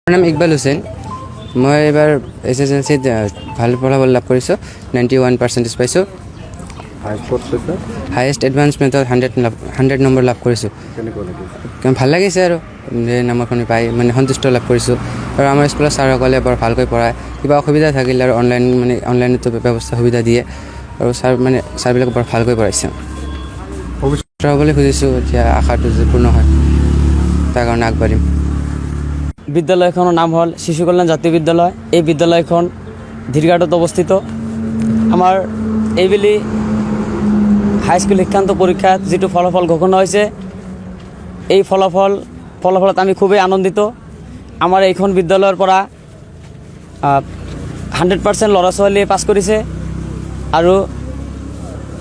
মোৰ নাম ইকবাল হুছেইন। মই এবাৰ SSLCত ভাল ফলাফল লাভ কৰিছোঁ, 91% পাইছোঁ। হায়েষ্ট এডভান্স মেথত 100 নম্বৰ লাভ কৰিছোঁ। ভাল লাগিছে আৰু নম্বৰখিনি পাই মানে সন্তুষ্ট লাভ কৰিছোঁ। আৰু আমাৰ স্কুলৰ ছাৰসকলে বৰ ভালকৈ পঢ়ায়, কিবা অসুবিধা থাকিলে আৰু অনলাইনতো ব্যৱস্থা সুবিধা দিয়ে আৰু ছাৰবিলাক বৰ ভালকৈ পঢ়াইছে। ভৱিষ্যত হ'বলৈ খুজিছোঁ, এতিয়া আশাটো যদি পূৰ্ণ হয় তাৰ কাৰণে আগবাঢ়িম। বিদ্যালয়খনৰ নাম হ'ল শিশু কল্যাণ জাতীয় বিদ্যালয়। এই বিদ্যালয়খন ধীৰঘাটত অৱস্থিত। আমাৰ এইবেলি হাইস্কুল শিক্ষান্ত পৰীক্ষাত যিটো ফলাফল ঘোষণা হৈছে, এই ফলাফলত আমি খুবেই আনন্দিত। আমাৰ এইখন বিদ্যালয়ৰ পৰা 100% ল'ৰা ছোৱালীয়ে পাছ কৰিছে আৰু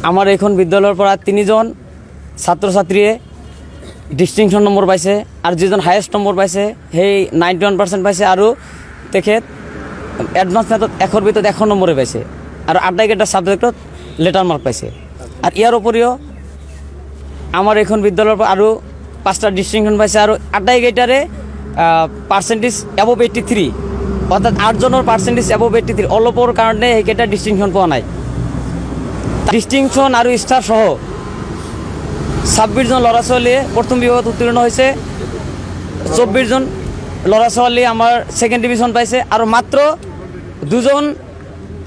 আমাৰ এইখন বিদ্যালয়ৰ পৰা 3জন ছাত্ৰ ছাত্ৰীয়ে ডিষ্টিংশ্যন নম্বৰ পাইছে আৰু যিজন হায়েষ্ট নম্বৰ পাইছে সেই 91% পাইছে আৰু তেখেত এডভান্স মেথত 100ৰ ভিতৰত 100 নম্বৰে পাইছে আৰু আটাইকেইটা ছাবজেক্টত লেটাৰ মাৰ্ক পাইছে। আৰু ইয়াৰ উপৰিও আমাৰ এইখন বিদ্যালয়ৰ পৰা আৰু 5টা ডিষ্টিংশ্যন পাইছে আৰু আটাইকেইটাৰে পাৰ্চেণ্টেজ এবভ 83, অৰ্থাৎ 8জনৰ পাৰ্চেণ্টেজ এবভ 83। অলপৰ কাৰণে সেইকেইটা ডিষ্টিংশ্যন পোৱা নাই। ডিষ্টিংশ্যন আৰু ষ্টাৰ সহ 26জন ল'ৰা ছোৱালীয়ে প্ৰথম বিভাগত উত্তীৰ্ণ হৈছে, 24জন ল'ৰা ছোৱালী আমাৰ ছেকেণ্ড ডিভিজন পাইছে আৰু মাত্ৰ 2জন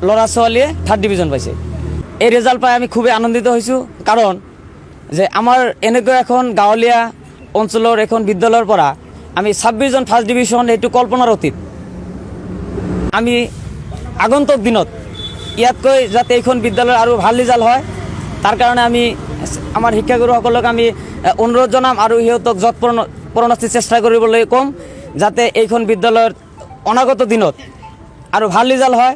ল'ৰা ছোৱালীয়ে থাৰ্ড ডিভিজন পাইছে। এই ৰেজাল্ট পাই আমি খুবেই আনন্দিত হৈছোঁ, কাৰণ যে আমাৰ এনেকুৱা এখন গাঁৱলীয়া অঞ্চলৰ এখন বিদ্যালয়ৰ পৰা আমি 26জন ফাৰ্ষ্ট ডিভিজন, এইটো কল্পনাৰ অতীত। আমি আগন্তুক দিনত ইয়াতকৈ যাতে এইখন বিদ্যালয়ৰ আৰু ভাল ৰিজাল্ট হয় তাৰ কাৰণে আমি আমাৰ শিক্ষাগুৰুসকলক আমি অনুৰোধ জনাম আৰু সিহঁতক যৎপৰোনাস্তি চেষ্টা কৰিবলৈ ক'ম যাতে এইখন বিদ্যালয়ৰ অনাগত দিনত আৰু ভাল ৰিজাল্ট হয়।